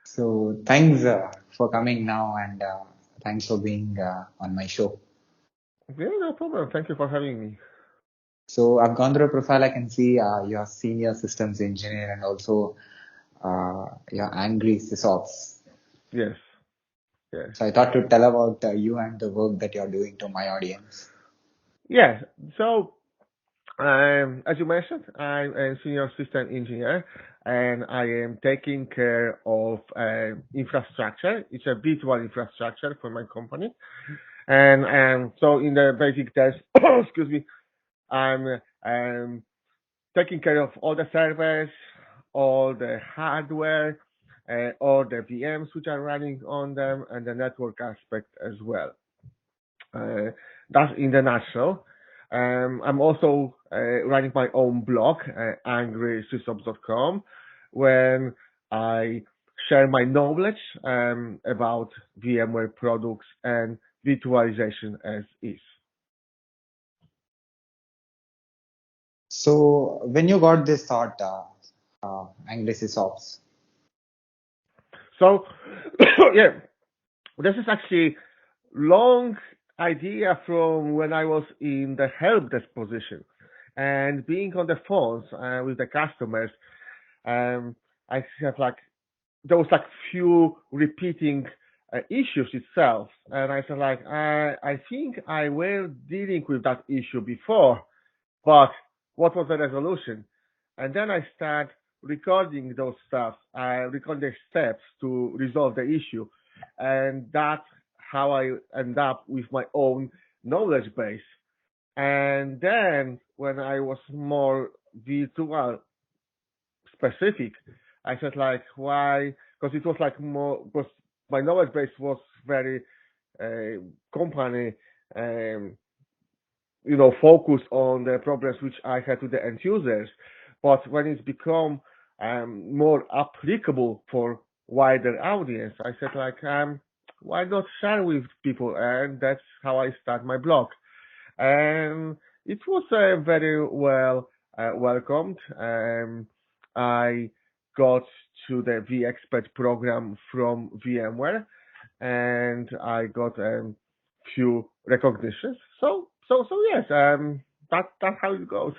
So thanks for coming now and thanks for being on my show. Yeah, no problem. Thank you for having me. So I've gone through a profile. I can see you're senior systems engineer and also you're angry sysops. Yes, yes. So I thought to tell about you and the work that you're doing to my audience. Yeah, so as you mentioned, I'm a senior system engineer and I am taking care of infrastructure. It's a virtual infrastructure for my company. And so in the basic terms, excuse me, I'm taking care of all the servers, all the hardware, all the VMs which are running on them, and the network aspect as well. Uh, that's in the nutshell. I'm also running my own blog, angrysysops.com, when I share my knowledge about VMware products and virtualization as is. So when you got this thought, angry sysops, So, yeah, this is actually long idea from when I was in the help desk position and being on the phones with the customers. Um, I have like there was like few repeating issues itself, and I said like I think I were dealing with that issue before, but what was the resolution? And then I start recording those stuff. I record the steps to resolve the issue, and that's how I end up with my own knowledge base. And then when I was more virtual specific, I said like why? Because it was like more because my knowledge base was very company um, focus on the problems which I had with the end users. But when it's become more applicable for wider audience, I said like, why not share with people? And that's how I start my blog. And it was very well welcomed. I got to the V-Expert program from VMware, and I got few recognitions. So yes, that's how it goes.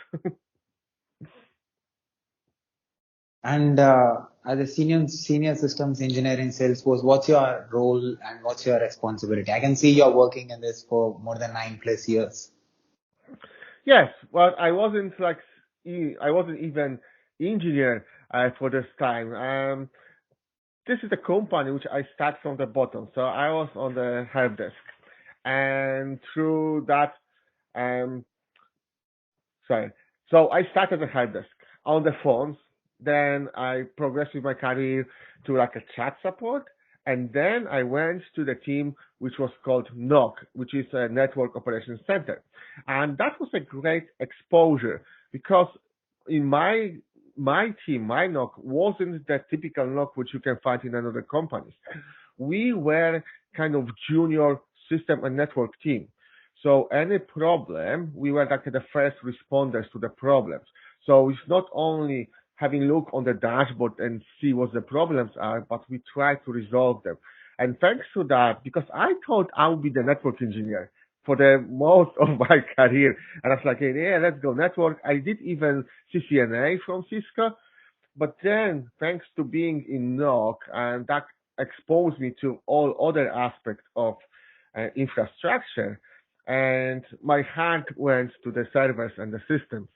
and as a senior systems engineer in Salesforce, what's your role and what's your responsibility? I can see you're working in this for more than 9+ years. Yes, well, I wasn't even engineer for this time. This is a company which I start from the bottom, so I was on the help desk, and through that, um, sorry. So I started at help desk on the phones. Then I progressed with my career to like a chat support. And then I went to the team which was called NOC, which is a Network Operations Center. And that was a great exposure because in my team, my NOC wasn't the typical NOC which you can find in other companies. We were kind of junior system and network team. So any problem, we were like the first responders to the problems. So it's not only having a look on the dashboard and see what the problems are, but we try to resolve them. And thanks to that, because I thought I would be the network engineer for the most of my career. And I was like, hey, yeah, let's go network. I did even CCNA from Cisco, but then thanks to being in NOC, and that exposed me to all other aspects of infrastructure, and my hand went to the servers and the systems.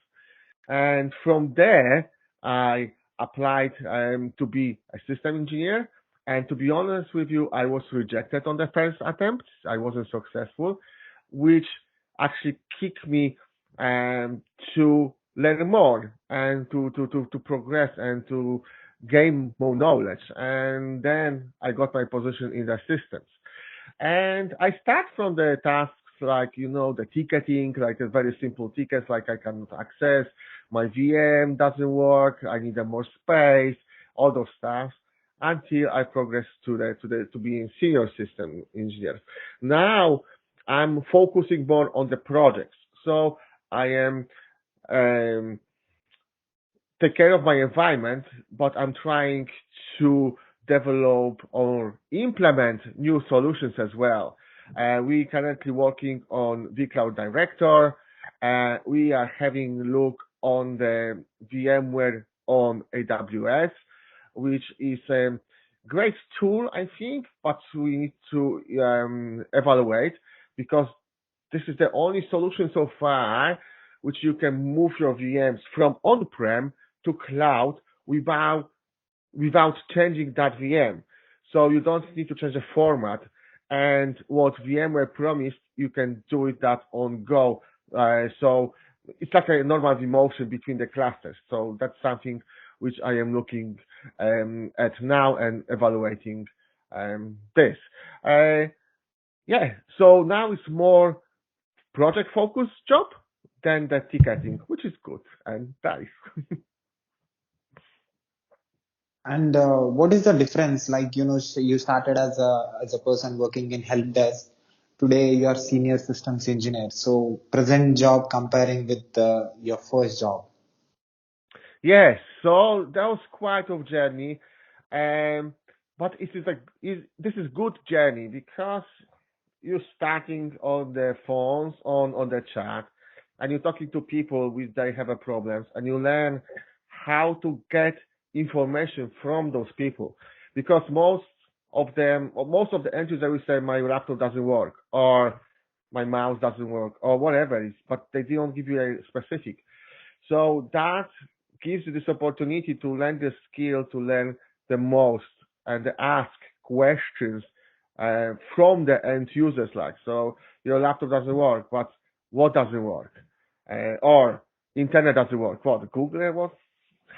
And from there, I applied to be a system engineer. And to be honest with you, I was rejected on the first attempt. I wasn't successful, which actually kicked me to learn more and to progress and to gain more knowledge. And then I got my position in the systems. And I start from the tasks like, the ticketing, like a very simple tickets, like I cannot access, my VM doesn't work, I need a more space, all those stuff, until I progress to being senior system engineer. Now I'm focusing more on the projects. So I am um, take care of my environment, but I'm trying to develop or implement new solutions as well. We currently working on vCloud Director. We are having a look on the VMware on AWS, which is a great tool, I think, but we need to evaluate because this is the only solution so far which you can move your VMs from on-prem to cloud without changing that VM. So you don't need to change the format. And what VMware promised, you can do it that on go. So it's like a normal vMotion between the clusters. So that's something which I am looking at now and evaluating this. Yeah, so now it's more project focused job than the ticketing, which is good and nice. And what is the difference? Like, you started as a person working in help desk. Today you are senior systems engineer. So present job comparing with your first job. Yes, so that was quite a journey, but this is good journey because you're starting on the phones, on the chat, and you're talking to people which they have a problems, and you learn how to get information from those people, because most of the end users will say my laptop doesn't work or my mouse doesn't work or whatever it is, but they don't give you a specific. So that gives you this opportunity to learn the skill, to learn the most, and ask questions from the end users. Like, so your laptop doesn't work, but what doesn't work? Or internet doesn't work. What, Google was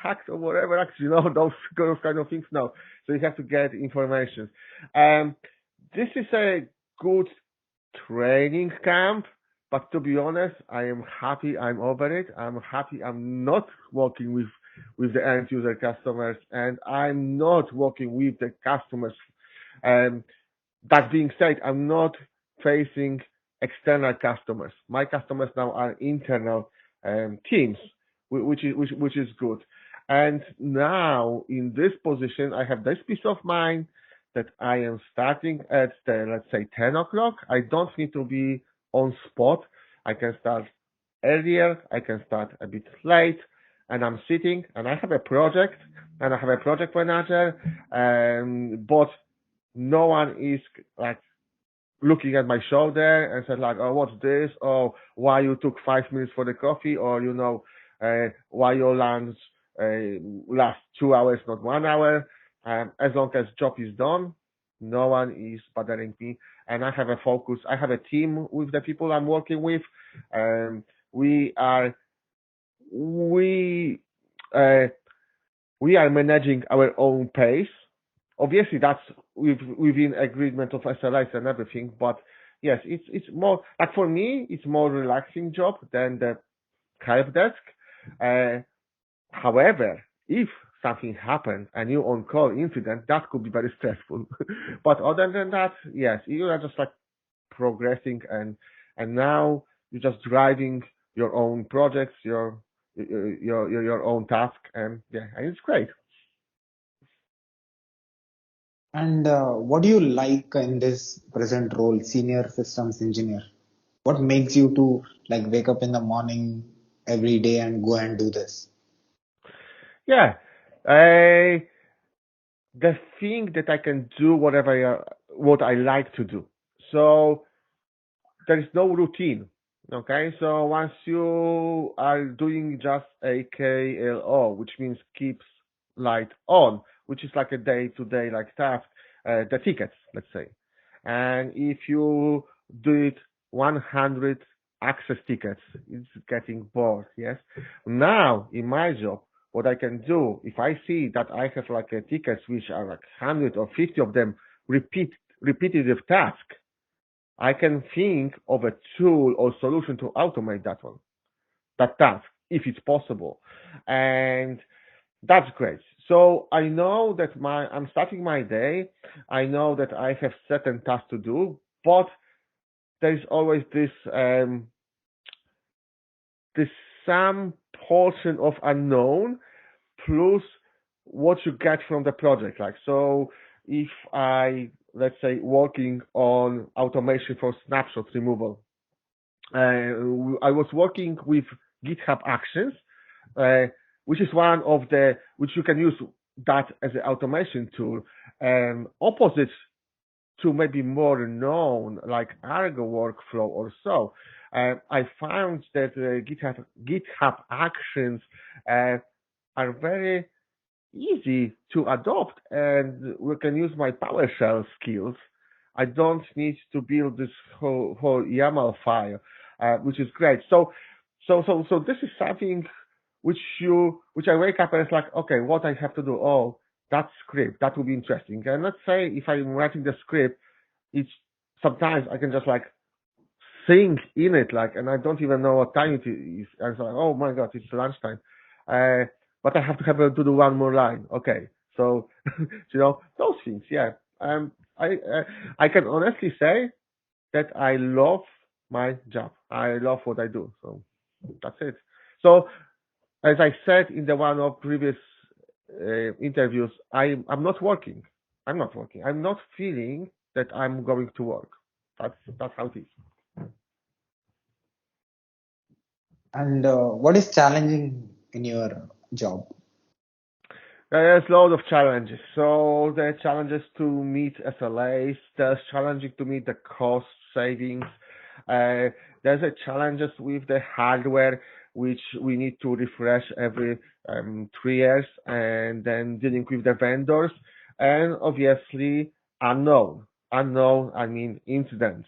hacked or whatever? Actually, those kind of things. No. So you have to get information. This is a good training camp. But to be honest, I am happy I'm over it. I'm happy I'm not working with the end user customers, and I'm not working with the customers. That being said, I'm not facing external customers. My customers now are internal teams, which is good. And now in this position, I have this peace of mind that I am starting at let's say 10 o'clock. I don't need to be on spot. I can start earlier. I can start a bit late, and I'm sitting and I have a project and I have a project manager, but no one is like looking at my shoulder and said like, oh, what's this? Oh, why you took 5 minutes for the coffee? Or, why your lunch lasts 2 hours, not 1 hour. As long as job is done, no one is bothering me. And I have a focus. I have a team with the people I'm working with. We are, we, uh, we are managing our own pace. Obviously, that's within agreement of SLAs and everything. But yes, it's more like for me, it's more relaxing job than the help desk. Uh, However, if something happens and you on call incident, that could be very stressful. But other than that, yes, you are just like progressing and now you're just driving your own projects, your own task, and yeah, and it's great. And what do you like in this present role, senior systems engineer? What makes you to like wake up in the morning every day and go and do this? Yeah, I the thing that I can do what I like to do. So there is no routine. Okay, so once you are doing just a KLO, which means keeps light on, which is like a day-to-day like task, the tickets, let's say. And if you do it 100 access tickets, it's getting bored, yes? Now, in my job, what I can do, if I see that I have like a tickets which are like 100 or 50 of them repetitive task, I can think of a tool or solution to automate that task, if it's possible. And that's great. So I know that I'm starting my day. I know that I have certain tasks to do, but there's always this some portion of unknown plus what you get from the project. Like, so if I, let's say, working on automation for snapshot removal, I was working with GitHub Actions, uh, which is one of the, which you can use that as an automation tool, opposite to maybe more known like Argo workflow or so. I found that GitHub Actions are very easy to adopt, and we can use my PowerShell skills. I don't need to build this whole YAML file, which is great. So this is something which I wake up and it's like, okay, what I have to do? Oh, that script, that will be interesting. And let's say if I'm writing the script, it's sometimes I can just like think in it, like, and I don't even know what time it is. And it's like, oh my god, it's lunchtime. But I have to to do one more line. Okay, so those things. Yeah. I can honestly say that I love my job. I love what I do. So that's it. So as I said in the one of previous interviews, I'm not working. I'm not working. I'm not feeling that I'm going to work. That's how it is. And what is challenging in your job? There's a lot of challenges. So there are challenges to meet SLAs. There's challenging to meet the cost savings. There's a challenges with the hardware, which we need to refresh every 3 years, and then dealing with the vendors, and obviously unknown. Unknown, I mean incidents.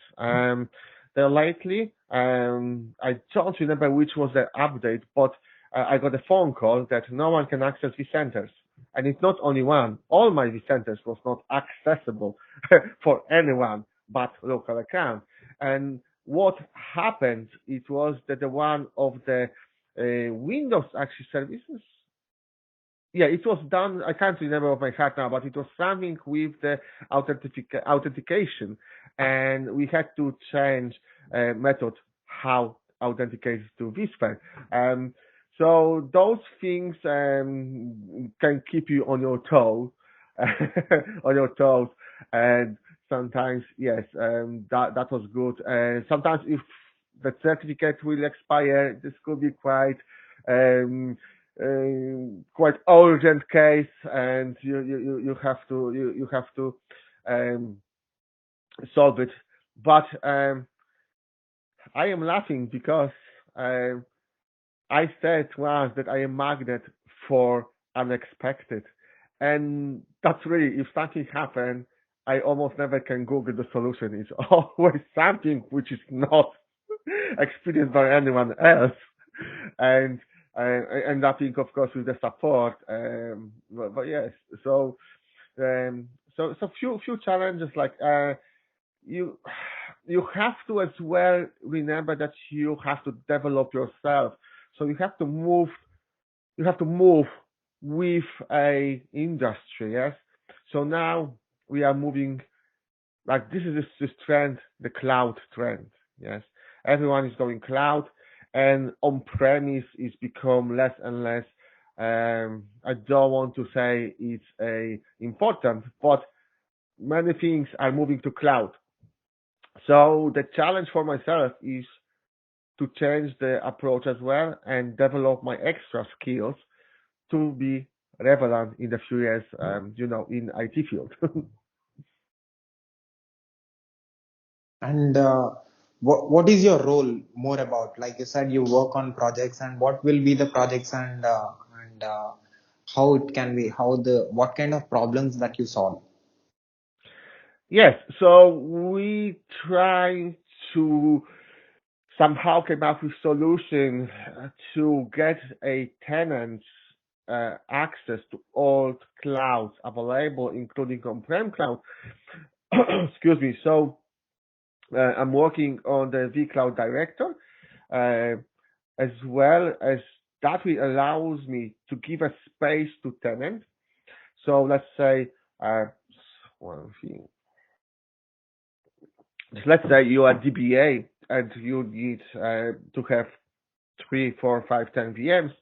Lately, I don't remember which was the update, but I got a phone call that no one can access vCenters. And it's not only one. All my vCenters was not accessible for anyone but local account. And what happened, it was that the one of the Windows actually services, yeah, it was done. I can't remember off my head now, but it was something with the authentication, and we had to change method how authenticate to vSphere. So those things can keep you on your toes, on your toes, and sometimes yes, that was good. Sometimes if the certificate will expire, this could be um, quite urgent case, and you have to um, solve it. But I am laughing because um, I said once that I am magnet for unexpected, and that's really if something happens, I almost never can Google the solution. It's always something which is not experienced by anyone else, and I end up being, of course, with the support. But yes, so few challenges like you you have to as well remember that you have to develop yourself. So you have to move with a industry, yes. So now we are moving like this is this trend, the cloud trend, yes. Everyone is going cloud, and on-premise is become less and less. I don't want to say it's a important, but many things are moving to cloud. So the challenge for myself is to change the approach as well and develop my extra skills to be relevant in the few years, in IT field. And what is your role more about? Like you said, you work on projects, and what will be the projects, and how it can be, what kind of problems that you solve? Yes, so we try to somehow come up with solution to get a tenant access to all clouds available, including on-prem cloud. Excuse me. So I'm working on the vCloud Director, uh, as well as that will allows me to give a space to tenant. So let's say one thing. Let's say you are DBA and you need to have 3, 4, 5, 10 VMs,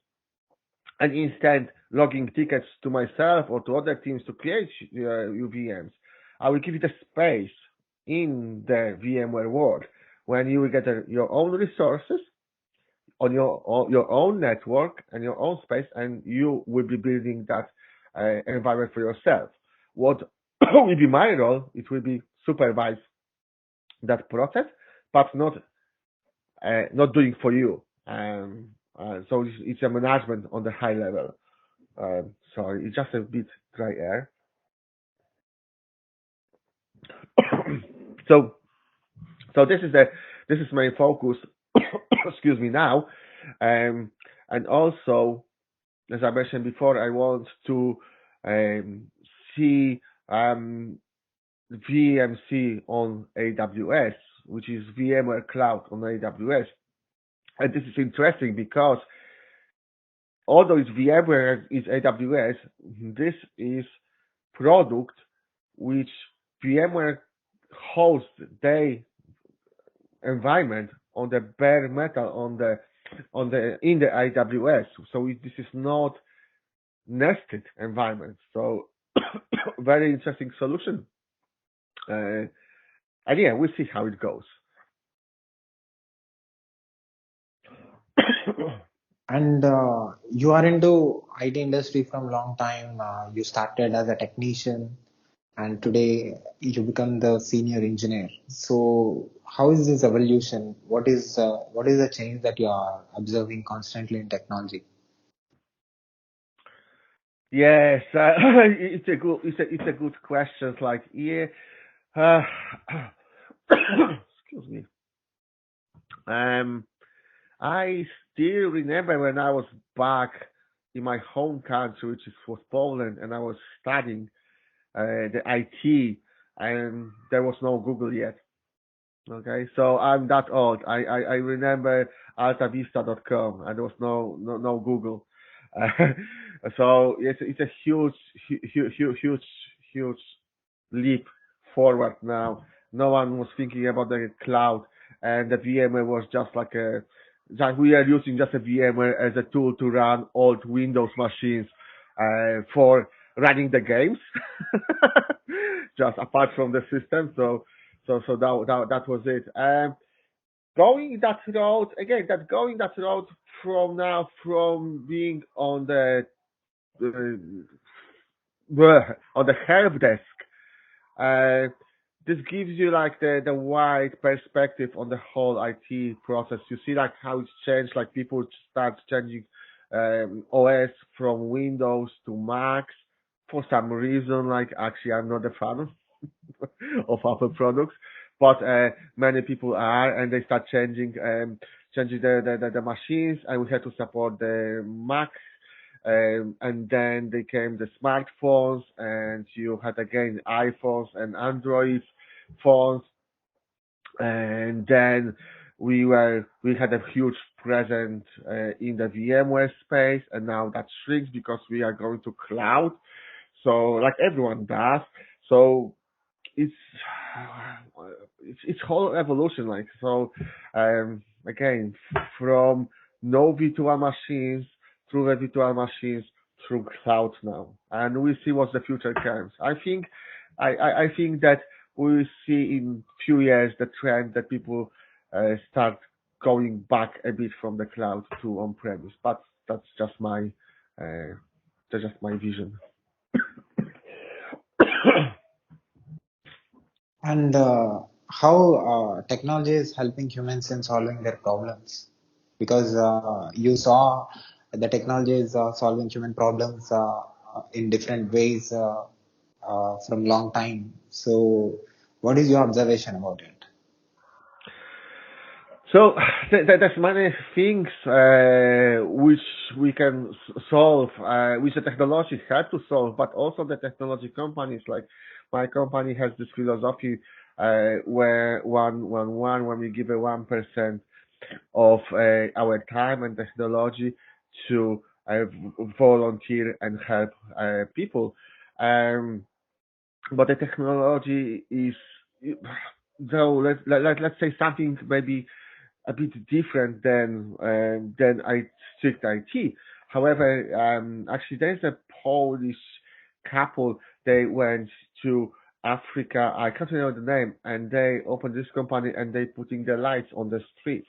and instead logging tickets to myself or to other teams to create VMs. I will give it a space in the VMware world when you will get your own resources on your own network and your own space, and you will be building that environment for yourself. What will be my role? It will be supervise that process, but not doing for you. So it's a management on the high level. Sorry, it's just a bit dry air. so so this is my focus. Excuse me now, um, and also as I mentioned before, I want to see VMC on AWS, which is VMware Cloud on AWS. And this is interesting because although it's VMware, it's AWS, this is product which VMware hosts their environment on the bare metal in the AWS. So this is not nested environment. So very interesting solution. And yeah, we'll see how it goes. And you are into IT industry from long time. You started as a technician, and today you become the senior engineer. So how is this evolution? What is the change that you are observing constantly in technology? Yes, it's a good question. Like yeah, uh, excuse me. Um, I still remember when I was back in my home country, which was Poland, and I was studying the IT, and there was no Google yet. Okay, so I'm that old. I remember altavista.com, and there was no Google. Uh, so it's a huge leap forward now. No one was thinking about the cloud, and the VMware was just like we are using just a VMware as a tool to run old Windows machines for running the games, just apart from the system. So that was it. Going that road again, going that road from being on the help desk. Uh, this gives you like the wide perspective on the whole IT process. You see like how it's changed. Like people start changing OS from Windows to Macs for some reason. Like actually, I'm not a fan of Apple products, but many people are, and they start changing the machines, and we had to support the Mac, and then they came the smartphones, and you had again iPhones and Android phones, and then we had a huge presence in the VMware space, and now that shrinks because we are going to cloud. So like everyone does. So it's it's whole evolution like so again from no virtual machines through the virtual machines through cloud now, and we see what the future comes. I think that we will see in few years the trend that people start going back a bit from the cloud to on premise, but uh, that's just my vision. And how technology is helping humans in solving their problems? Because you saw the technology is solving human problems in different ways from long time. So, what is your observation about it? So there's many things which we can solve, which the technology had to solve, but also the technology companies. Like my company has this philosophy where when we give a 1% of our time and technology to volunteer and help people. Um, but the technology is, though let's say something maybe a bit different than strict IT. However, actually, there's a Polish couple. They went to Africa. I can't remember the name, and they opened this company and they putting the lights on the street.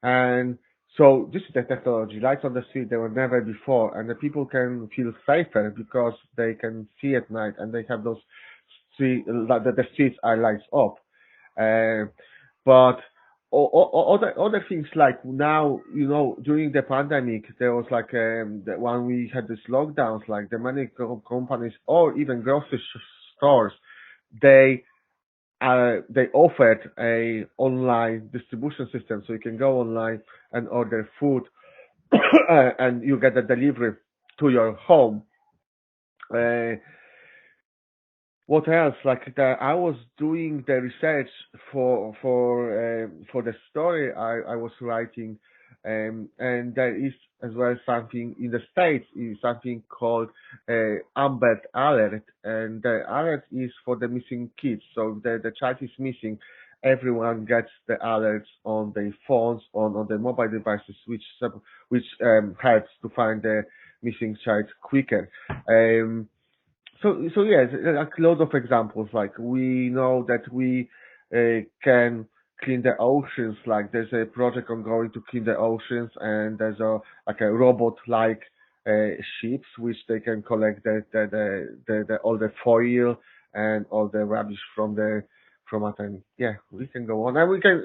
And so this is the technology. Lights on the street, there were never before, and the people can feel safer because they can see at night and they have those the streets are lights up. Uh, but other things like now, during the pandemic, there was like when we had these lockdowns, like the many companies or even grocery stores, they they offered a online distribution system, so you can go online and order food, and you get the delivery to your home. Uh, what else? Like I was doing the research for the story I was writing, and there is as well something in the States is something called Amber Alert, and the alert is for the missing kids. So the child is missing. Everyone gets the alerts on their phones, on their mobile devices, which helps to find the missing child quicker. So yes, like loads of examples. Like we know that we can clean the oceans. Like there's a project ongoing to clean the oceans, and there's a robot like ships which they can collect the all the foil and all the rubbish from it. And yeah, we can go on, and we can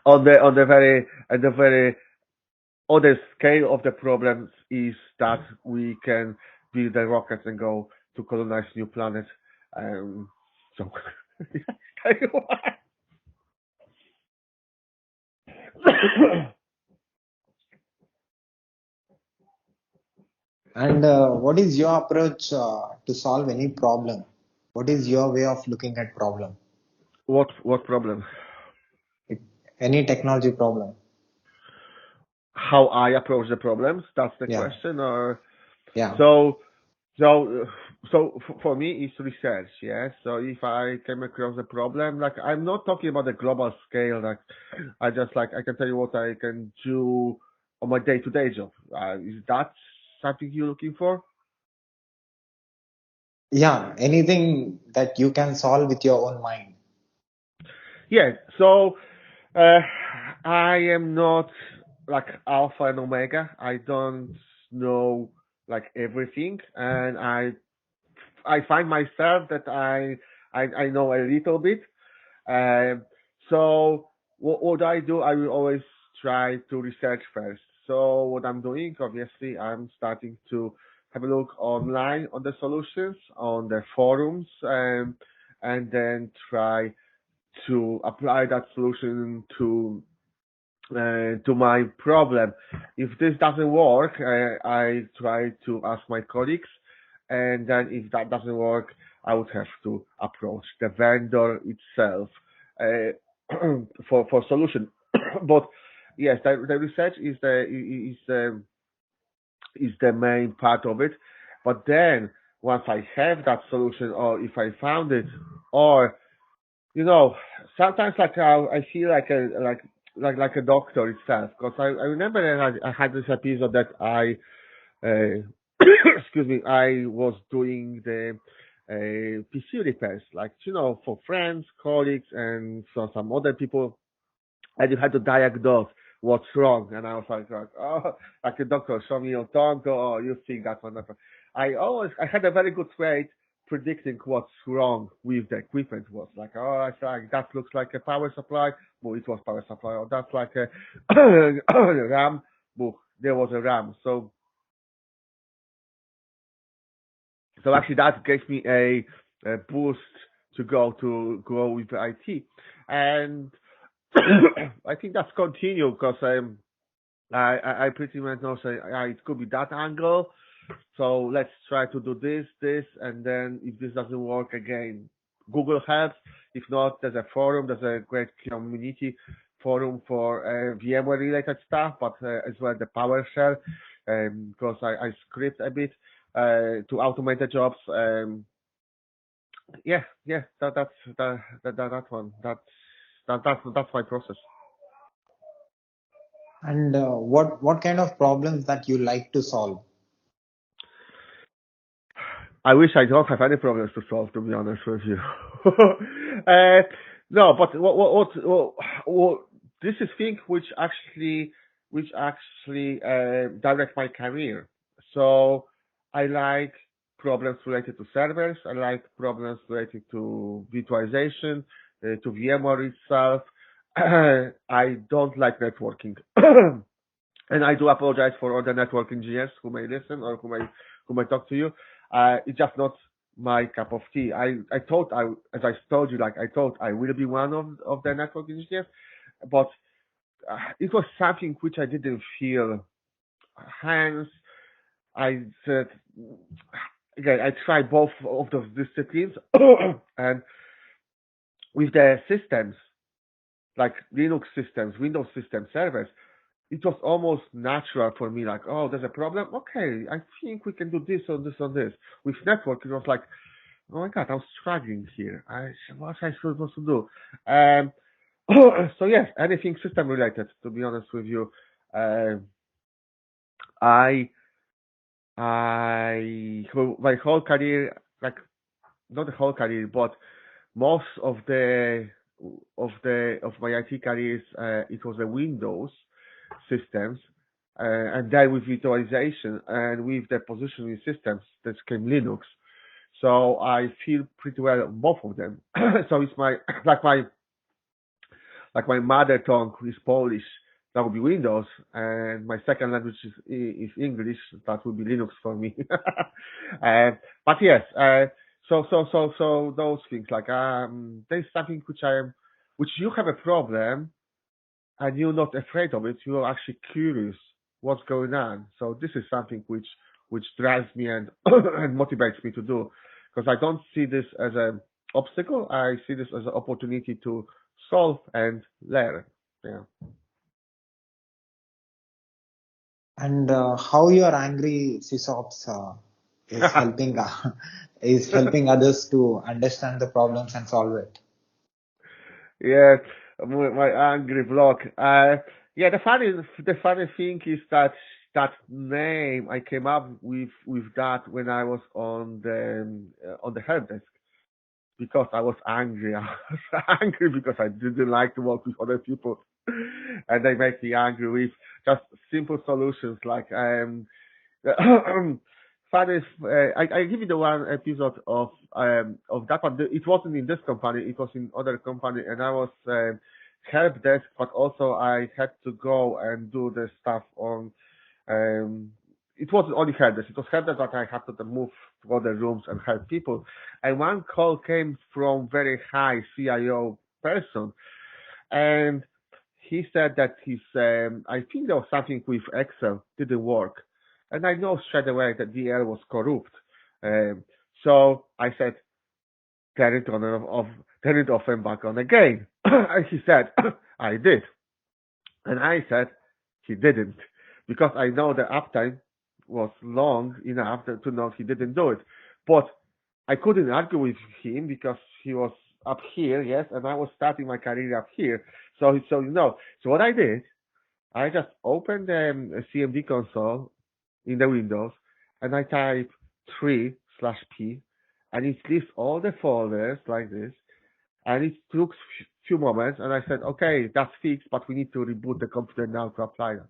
on the very at the very other scale of the problems is that we can build the rockets and go to colonize new planets. So, And what is your approach to solve any problem? What is your way of looking at problem? what problem? It, any technology problem? How I approach the problems? That's the Yeah, question, or yeah, so so for me it's research. Yeah. So if I came across a problem, like I'm not talking about the global scale. Like I can tell you what I can do on my day-to-day job. Is that something you're looking for? yeah. Anything that you can solve with your own mind. Yeah. So uh, I am not like alpha and omega. I don't know like everything, and I find myself that I know a little bit. Um, so what I do, I will always try to research first. So what I'm doing, obviously, I'm starting to have a look online on the solutions, on the forums, and then try to apply that solution to my problem. If this doesn't work, I try to ask my colleagues, and then if that doesn't work, I would have to approach the vendor itself for solution. But yes, the research is the main part of it. But then once I have that solution, or if I found it, or you know, sometimes like I feel like a doctor itself, because I remember that I had this episode that I excuse me, I was doing the PC repairs, like for friends, colleagues, and so some other people, and you had to diagnose what's wrong. And I was like, oh, like a doctor, show me your tongue, oh, you think that one. I had a very good way predicting what's wrong with the equipment. Was like, oh, I like that looks like a power supply, well, it was power supply, or that's like a RAM, well, there was a RAM. So actually that gave me a boost to go with the IT. And I think that's continued because I pretty much know say it could be that angle. So let's try to do this, and then if this doesn't work again, Google helps. If not, there's a forum. There's a great community forum for VMware related stuff, but as well the PowerShell, because I script a bit to automate the jobs. Yeah, that one. That's my process. And what kind of problems that you like to solve? I wish I don't have any problems to solve, to be honest with you. uh, no, but what this is thing which actually direct my career. So I like problems related to servers. I like problems related to virtualization, to VMware itself. I don't like networking. And I do apologize for all the network engineers who may listen or who may talk to you. It's just not my cup of tea. I thought as I told you, like I thought I will be one of the network engineers, but it was something which I didn't feel. Hence, I said, again, I tried both of those disciplines, and with the systems like Linux systems, Windows systems, servers, it was almost natural for me, like, oh, there's a problem. Okay, I think we can do this or this or this. With network, it was like, oh my god, I'm struggling here. What am I supposed to do? Um, so yes, anything system related. To be honest with you, uh, I my whole career, like not the whole career, but most of my IT careers, it was the Windows systems, and then with virtualization and with the positioning systems that came Linux. So I feel pretty well on both of them. So it's my like my mother tongue is Polish. That would be Windows, and my second language is English. That would be Linux for me. But yes, so those things like there's something which you have a problem and you're not afraid of it. You're actually curious what's going on. So this is something which drives me and and motivates me to do, because I don't see this as an obstacle. I see this as an opportunity to solve and learn. Yeah. And how your angry sysops is helping is helping others to understand the problems and solve it. Yeah, my angry block. Yeah, the funny thing is that that name I came up with that when I was on the help desk, because I was angry. I was angry because I didn't like to work with other people, and they make me angry with just simple solutions like Funny, I give you the one episode of that one. It wasn't in this company; it was in other company, and I was help desk, but also I had to go and do the stuff on. Um, it wasn't only help desk; it was help desk, but I had to move to other rooms and help people. And one call came from very high CIO person, and he said that I think there was something with Excel didn't work, and I know straight away that DL was corrupt. Um, so I said, turn it on and off, turn it off and back on again. And he said, I did, and I said he didn't, because I know the uptime was long enough to know he didn't do it. But I couldn't argue with him because he was up here, yes, and I was starting my career up here. So what I did, I just opened the CMD console in the Windows, and I type 3/P, and it lists all the folders like this, and it took few moments, and I said, okay, that's fixed, but we need to reboot the computer now to apply that.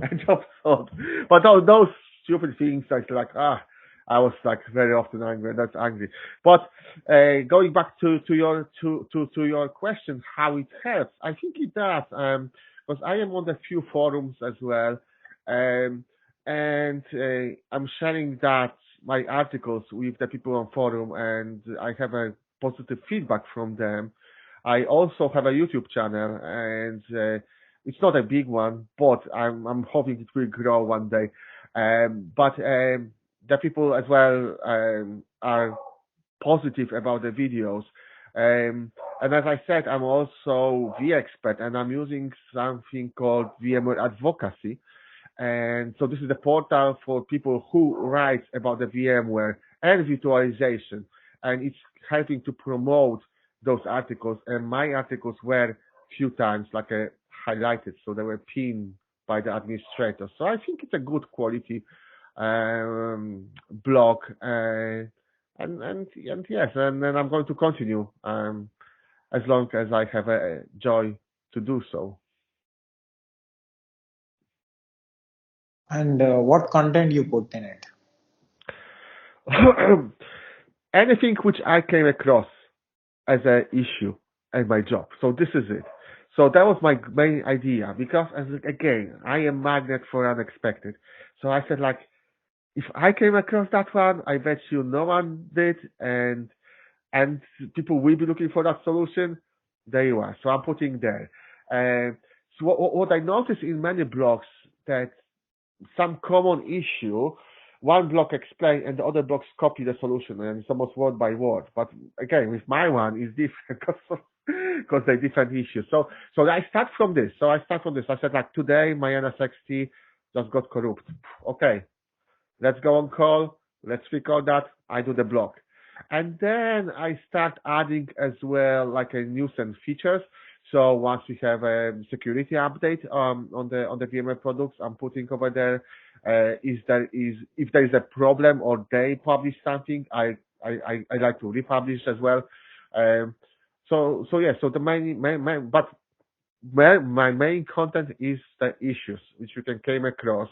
And job solved. But those stupid things, I was like very often angry. That's angry. But going back to your question, how it helps, I think it does. Because I am on a few forums as well, and I'm sharing that my articles with the people on forum, and I have a positive feedback from them. I also have a YouTube channel, and it's not a big one, but I'm hoping it will grow one day. But the people as well are positive about the videos. And as I said, I'm also expert, and I'm using something called VMware Advocacy. And so this is a portal for people who write about the VMware and virtualization, and it's helping to promote those articles. And my articles were few times, like highlighted, so they were pinned by the administrator. So I think it's a good quality blog, and yes, and then I'm going to continue as long as I have a joy to do so. And what content you put in it? Anything which I came across as an issue at my job. So this is it. So that was my main idea because, again, I am magnet for unexpected. So I said, like, if I came across that one, I bet you no one did, and people will be looking for that solution. There you are. So I'm putting there. So what I noticed in many blogs that some common issue, one block explain and the other blocks copy the solution, and it's almost word by word. But again, with my one, it's different because they're different issues. So I start from this. I said, like, today my NSXT just got corrupt. Okay, let's go on call. Let's record that. I do the block. And then I start adding as well, like, a nuisance features. So once we have a security update on the VMware products, I'm putting over there. If there is a problem or they publish something, I like to republish as well. Yeah. So the my main content is the issues which you can came across,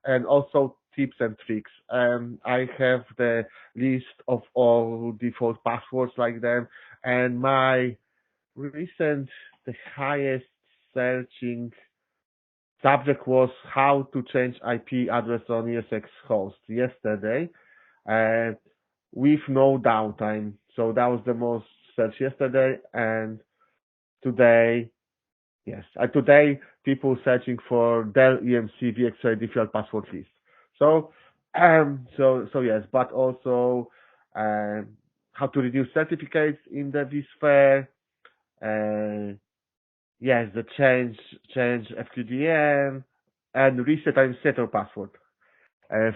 and also tips and tricks. I have the list of all default passwords like them, and my recent, the highest searching subject was how to change IP address on ESX host yesterday, with no downtime. So that was the most searched yesterday, and today, yes, today people searching for Dell EMC VXA default password list. So, so yes, but also how to reduce certificates in the vSphere. Yes, the change FQDN and reset administrator password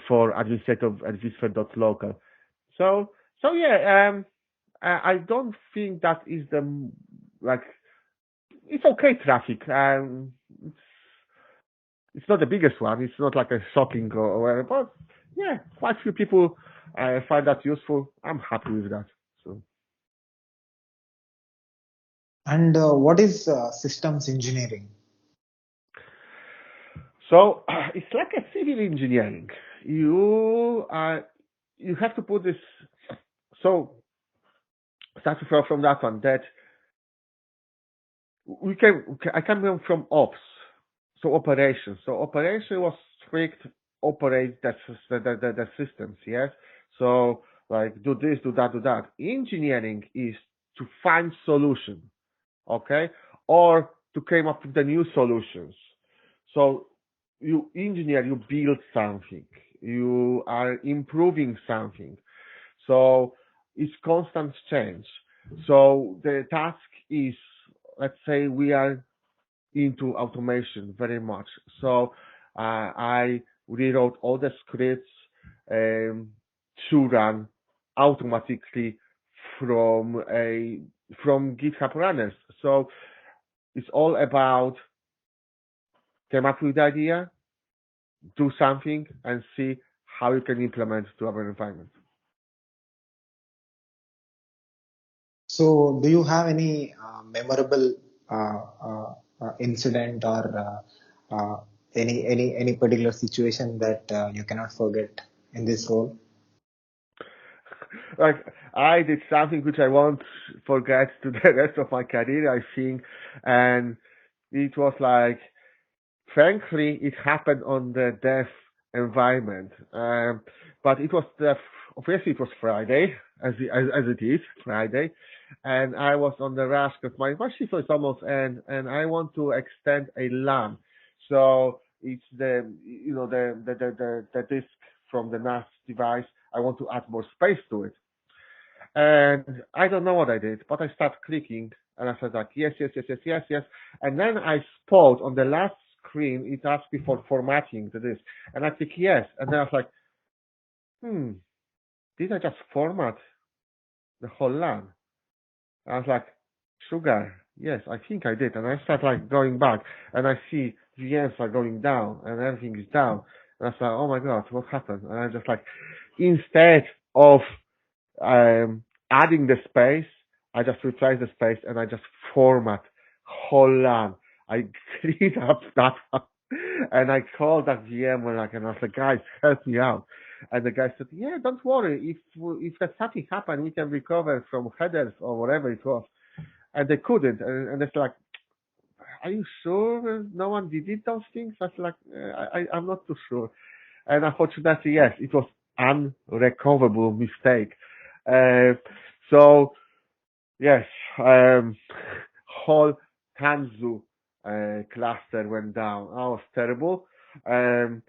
for administrator at vSphere.local. So yeah, I don't think that is the, like, it's okay traffic. It's not the biggest one. It's not like a shocking or whatever, but yeah, quite few people find that useful. I'm happy with that. So. And what is systems engineering? So it's like a civil engineering. You have to put this. So starting from that one, that I come from ops, so operations. So operation was strict, operate the systems, yes. So, like, do this, do that, do that. Engineering is to find solution, okay, or to come up with the new solutions. So you engineer, you build something, you are improving something. So it's constant change. So the task is, let's say we are into automation very much. So I rewrote all the scripts to run automatically from GitHub runners. So it's all about come up with the idea, do something, and see how you can implement to our environment. So, do you have any memorable incident or any particular situation that you cannot forget in this role? Like, I did something which I won't forget to the rest of my career, I think, and it was like, thankfully, it happened on the dev environment, but it was obviously it was Friday, as it is Friday, and I was on the rush because my shift was almost end, and I want to extend a LAN, so it's the disk from the NAS device. I want to add more space to it. And I don't know what I did, but I start clicking and I said, like, yes, yes, yes, yes, yes, yes. And then I spot on the last screen, it asked me for formatting the disk. And I click yes. And then I was like, did I just format the whole LAN? I was like, sugar. yes, I think I did. And I start like going back and I see VMs are going down and everything is down. And I was like, oh my God, what happened? And I just like, instead of um, adding the space, I just replace the space and I just format whole LAN. I clean up that one. And I called that VM and I was like, guys, help me out. And the guy said, yeah, don't worry. If there's something happened, we can recover from headers or whatever it was. And they couldn't. And it's like, are you sure no one did those things? I was like, I'm not too sure. And unfortunately, yes, it was unrecoverable mistake. Uh, so yes, whole Tanzu cluster went down. That was terrible. Um,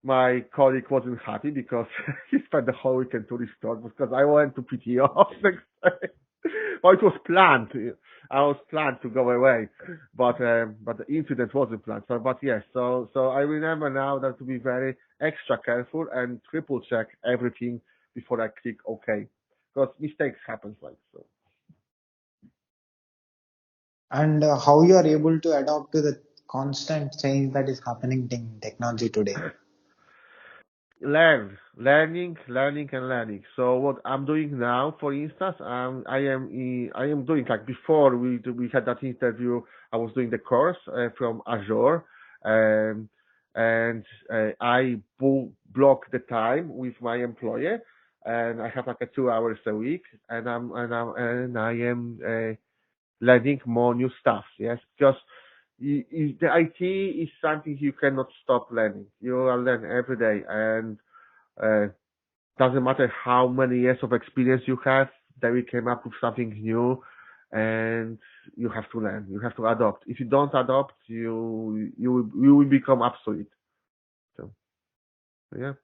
my colleague wasn't happy because he spent the whole weekend to restore because I went to PTO next day. Well, it was planned. I was planned to go away, but the incident wasn't planned. So, but yes, so I remember now that to be very extra careful and triple check everything before I click OK, because mistakes happens like so. And how you are able to adapt to the constant change that is happening in technology today. Learning and learning. So what I'm doing now, for instance, I am doing like before we had that interview. I was doing the course from Azure, um, and I block the time with my employer, and I have like a 2 hours a week, and I am learning more new stuff. Yes, because the IT is something you cannot stop learning. You will learn every day, and uh, doesn't matter how many years of experience you have, then we came up with something new, and you have to learn. You have to adopt. If you don't adopt, you will become obsolete. So yeah.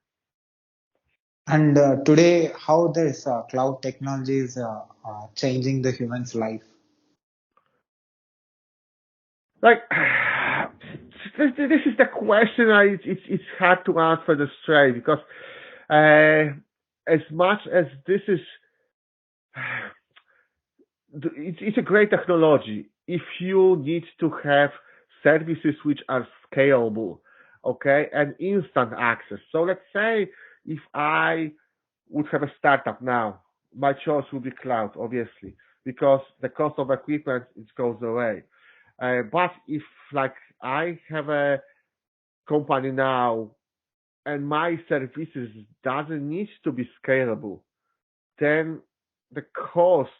And today, how this cloud technology is changing the human's life. Like this is the question. It's hard to answer the straight because as much as this is it's a great technology if you need to have services which are scalable, okay, and instant access. So let's say if I would have a startup now, my choice would be cloud, obviously, because the cost of equipment it goes away. But if like I have a company now and my services doesn't need to be scalable, then the cost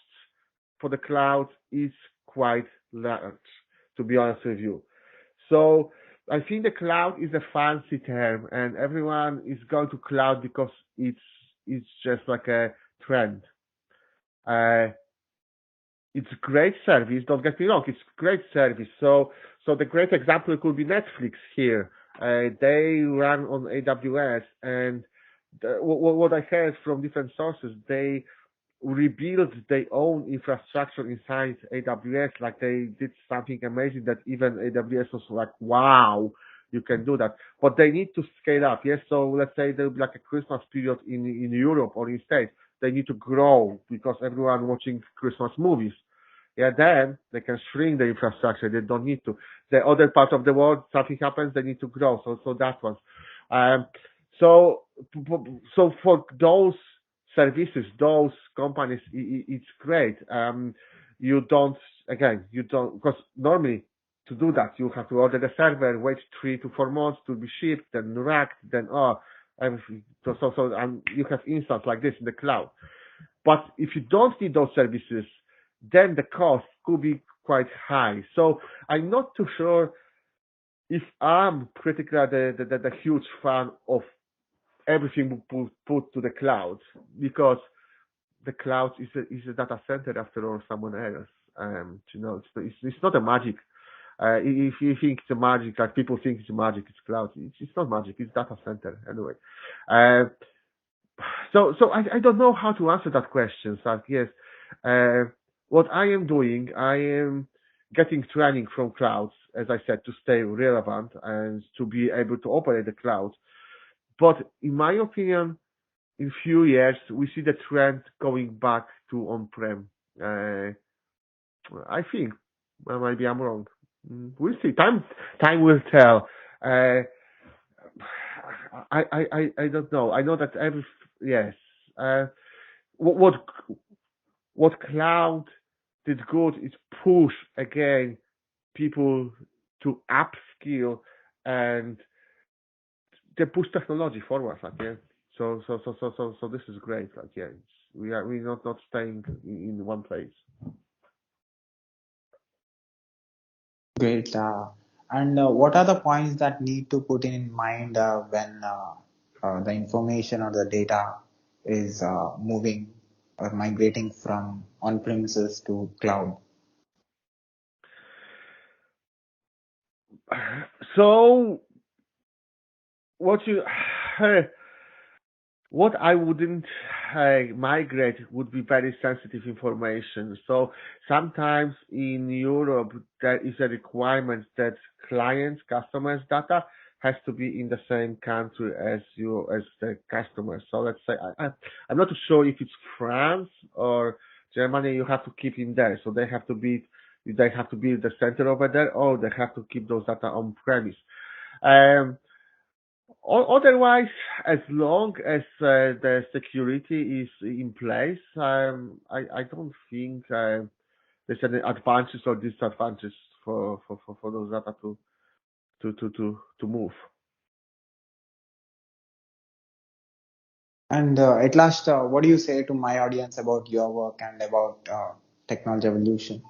for the cloud is quite large, to be honest with you. So I think the cloud is a fancy term, and everyone is going to cloud because it's just like a trend. Uh, it's great service. Don't get me wrong. It's great service. So the great example could be Netflix here. They run on AWS, and what I heard from different sources, they rebuild their own infrastructure inside AWS. Like they did something amazing that even AWS was like, wow, you can do that. But they need to scale up. Yes. So let's say there'll be like a Christmas period in Europe or in States. They need to grow because everyone watching Christmas movies. Yeah, then they can shrink the infrastructure. They don't need to. The other part of the world, something happens, they need to grow. So that one. Um, so so for those services, those companies, it's great. You don't again, you don't because normally to do that you have to order the server, wait 3 to 4 months to be shipped, then racked, then everything. So and you have instance like this in the cloud. But if you don't need those services, then the cost could be quite high. So I'm not too sure if I'm critically the huge fan of everything put to the cloud because the cloud is a data center after all, someone else. It's not a magic. If you think it's a magic, like people think it's a magic, it's cloud. It's not magic. It's data center anyway. Uh, so I don't know how to answer that question. So yes, uh, what I am doing, I am getting training from clouds, as I said, to stay relevant and to be able to operate the cloud. But in my opinion, in few years, we see the trend going back to on-prem. I think. Maybe I'm wrong. We'll see. Time will tell. Uh, I don't know. I know that yes. Uh, what what what cloud did good is push again people to upskill, and they push technology forward. Like yeah. So this is great. Like yeah, we're not staying in one place. Great. And what are the points that need to put in mind when the information or the data is moving or migrating from on-premises to cloud? So what you what I wouldn't migrate would be very sensitive information. So sometimes in Europe there is a requirement that customers' data has to be in the same country as as the customer. So let's say I'm not sure if it's France or Germany. You have to keep in there. So they have to be the center over there, or they have to keep those data on premise. Um, Otherwise, as long as the security is in place, I don't think there's any advantages or disadvantages for those data to move. And at last, what do you say to my audience about your work and about technology evolution?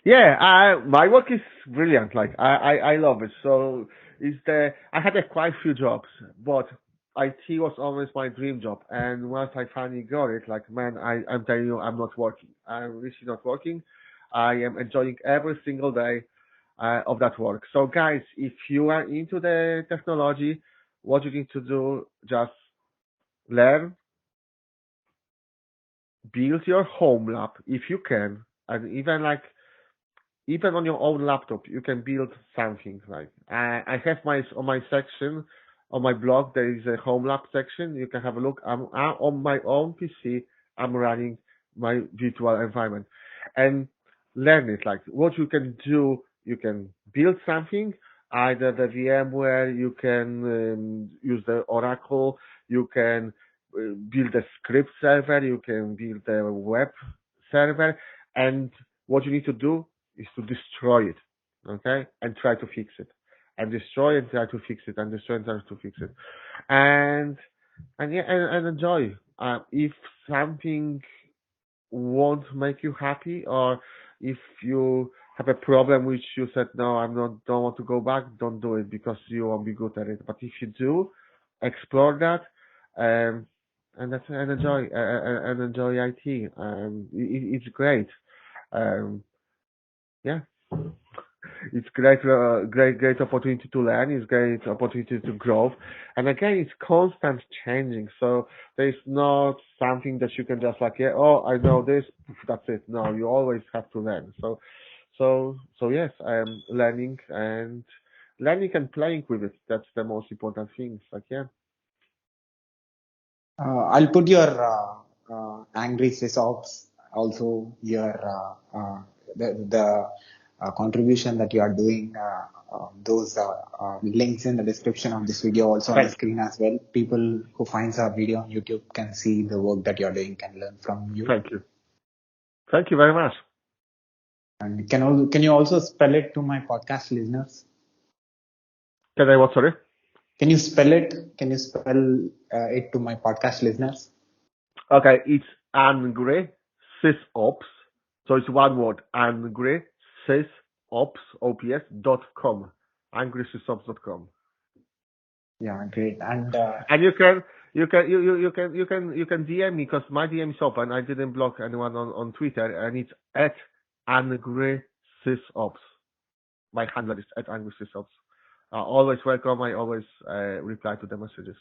Yeah, my work is brilliant. Like I love it. So I had quite few jobs, but IT was always my dream job. And once I finally got it, like man, I'm telling you, I'm not working. I'm really not working. I am enjoying every single day of that work. So guys, if you are into the technology, what you need to do, just learn, build your home lab if you can, and even on your own laptop, you can build something. Like I have my on my section on my blog. There is a home lab section. You can have a look. I'm on my own PC. I'm running my virtual environment and learn it. Like what you can do, you can build something. Either the VMware, you can use the Oracle, you can build a script server, you can build a web server, and what you need to do is to destroy it, okay, and try to fix it, and destroy and try to fix it, and destroy and try to fix it, and yeah, and enjoy. If something won't make you happy, or if you have a problem which you said no, don't want to go back, don't do it because you won't be good at it. But if you do, explore that, and enjoy IT. It's great. Um, yeah. It's great opportunity to learn. It's great opportunity to grow. And again, it's constant changing. So there's not something that you can just like, yeah, oh, I know this, that's it. No, you always have to learn. So yes, I'm learning and playing with it. That's the most important thing. Like, yeah. I'll put your angry sysops, also your the contribution that you are doing, those links in the description of this video, also on the Thank screen as well. People who finds our video on YouTube can see the work that you are doing, can learn from you. thank you. Thank you very much. And can you also spell it to my podcast listeners? Can I what, sorry? Can you spell it? Can you spell it to my podcast listeners? Okay, it's angry sysops. So it's one word, angry sysops, ops.com. angrysysops.com. Yeah, great. And And you can DM me because my DM is open. I didn't block anyone on Twitter, and it's at angrysysops. My handle is at angrysysops. Always welcome. I always reply to the messages.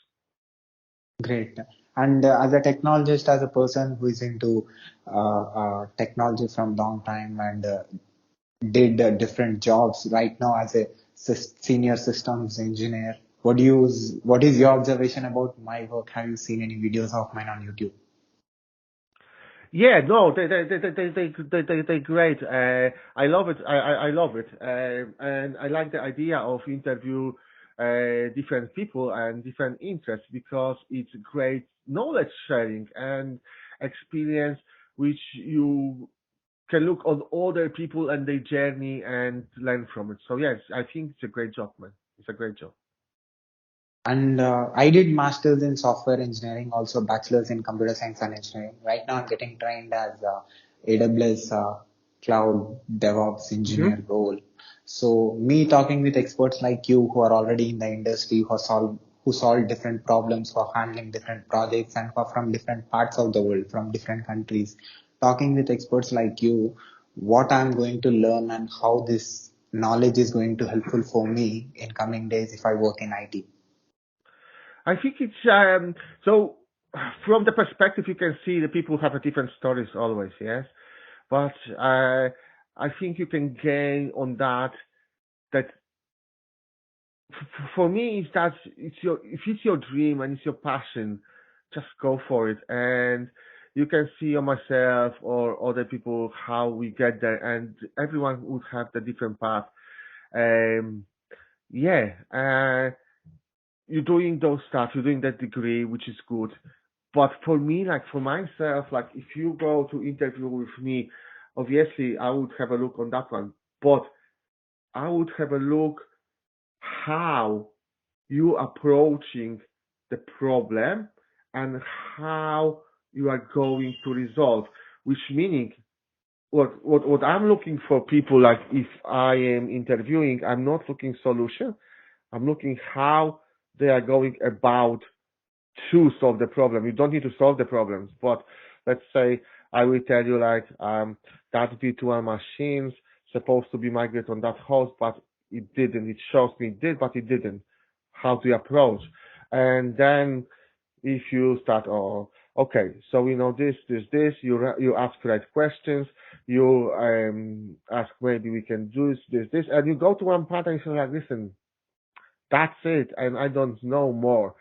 great. And as a technologist, as a person who is into technology from long time and did different jobs right now as a senior systems engineer, what is your observation about my work? Have you seen any videos of mine on YouTube? Yeah, no, they're great. I love it. I love it. And I like the idea of interview different people and different interests because it's great knowledge sharing and experience which you can look on other people and their journey and learn from it. So yes, I think it's a great job, man. It's a great job. And I did masters in software engineering, also bachelors in computer science and engineering. Right now, I'm getting trained as AWS Cloud DevOps Engineer Hmm. role. So, me talking with experts like you who are already in the industry, who solve different problems, who are handling different projects, and who are from different parts of the world, from different countries. Talking with experts like you, what I'm going to learn and how this knowledge is going to helpful for me in coming days if I work in IT. I think it's so from the perspective you can see the people have a different stories always, yes. But I think you can gain on that. That for me is that it's your if it's your dream and it's your passion, just go for it. And you can see on myself or other people how we get there, and everyone would have the different path. Um, yeah, you're doing those stuff, you're doing that degree, which is good. But for me, like for myself, like if you go to interview with me, obviously I would have a look on that one. But I would have a look how you approaching the problem and how you are going to resolve. Which meaning what I'm looking for people like if I am interviewing, I'm not looking solution. I'm looking how they are going about to solve the problem. You don't need to solve the problems, but let's say I will tell you like that virtual machines supposed to be migrated on that host, but it didn't. It shows me it did, but it didn't. How to approach? And then if you start, oh, okay, so we know this. You ask right questions. You ask maybe we can do this, and you go to one part and you say like, listen, that's it, and I don't know more.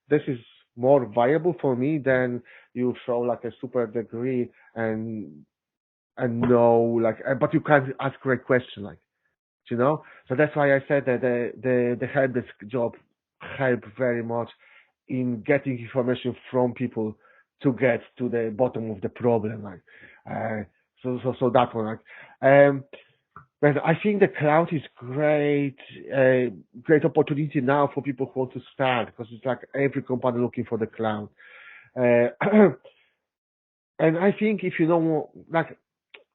This is more viable for me than you show like a super degree and know like but you can't ask great question like you know. So that's why I said that the help desk job help very much in getting information from people to get to the bottom of the problem like so that one like but I think the cloud is great opportunity now for people who want to start because it's like every company looking for the cloud. Uh, and I think if you know, like,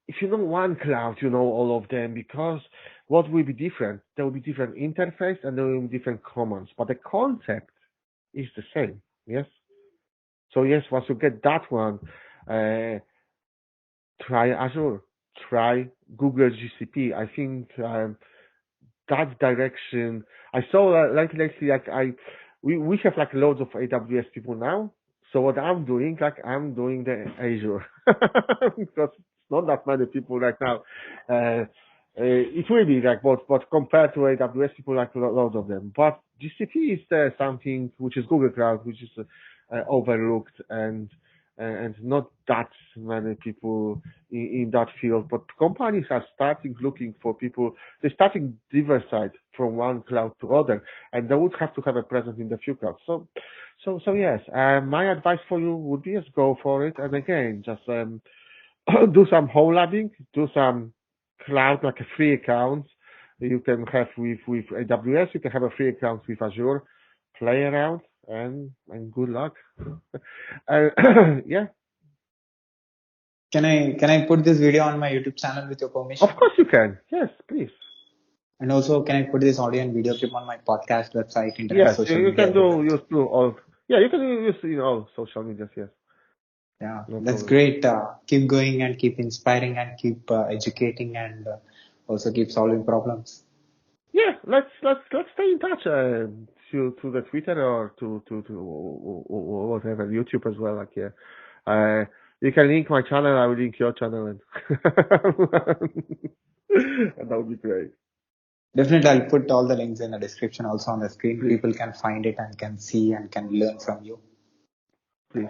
if you know one cloud, you know all of them because what will be different? There will be different interface and there will be different commands, but the concept is the same. Yes. So yes, once you get that one, uh, try Azure, try Google GCP. I think that direction. I saw like lately, like we have like loads of AWS people now. So what I'm doing, like I'm doing the Azure because it's not that many people right now. It will be like, but compared to AWS people, like loads of them. But GCP is something which is Google Cloud, which is overlooked and not that many people in that field. But companies are starting looking for people they're starting diversified from one cloud to other, and they would have to have a presence in the few clouds. So yes. My advice for you would be just go for it, and again, just do some home labbing, do some cloud like a free account. You can have with AWS, you can have a free account with Azure. Play around and good luck. Yeah, Can I put this video on my YouTube channel with your of permission? course you can. Yes, please. And also, can I put this audio and video clip on my podcast website, internet, Yes, social you media, can everywhere? do all. Yeah, you can use all social medias. Yes, Yeah, no that's problem. great. Keep going and keep inspiring and keep educating and also keep solving problems. Yeah, let's stay in touch to the Twitter or to whatever YouTube as well. Like yeah, you can link my channel. I will link your channel, and and that would be great. Definitely, I'll put all the links in the description also on the screen. Please, People can find it and can see and can learn from you. please.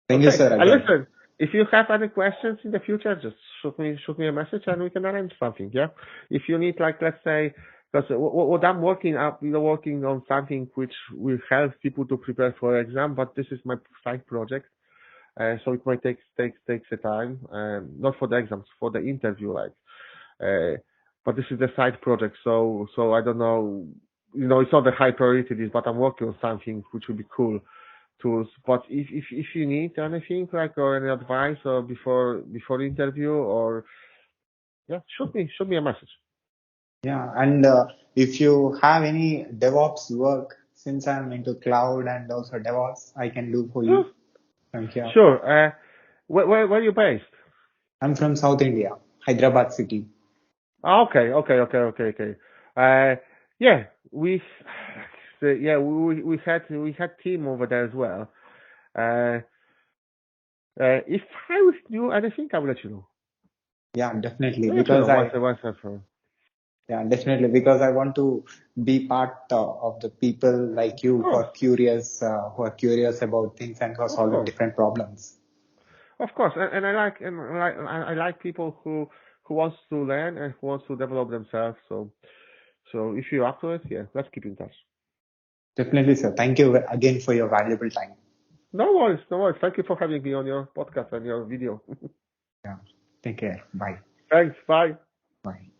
Thank you, Okay, sir, and again. listen. if you have any questions in the future, just shoot me a message and we can arrange something. Yeah. If you need, like, let's say, because what I'm working up, working on something which will help people to prepare for exam, but this is my side project, so it might takes a time, not for the exams, for the interview, like. But this is the side project, so I don't know. It's not the high priority list, but I'm working on something which would be cool tools. But if you need anything, like, or any advice, or before interview, or yeah, shoot me a message. Yeah, and if you have any DevOps work, since I'm into cloud and also DevOps, I can do for Sure. you from here. Sure. Where are you based? I'm from South India, Hyderabad city. Okay. Yeah, we had team over there as well. Uh, if I was new anything, I will let you know. Yeah, definitely, I'll let you because know once I once I've yeah, definitely because I want to be part of the people like Of you course, who are curious about things and who are of solving course, different problems. of course, and I like people who wants to learn and who wants to develop themselves. So if you're up to it, yeah, let's keep in touch. Definitely, sir. Thank you again for your valuable time. No worries, no worries. Thank you for having me on your podcast and your video. Yeah. Take care. Bye. Thanks. Bye. Bye.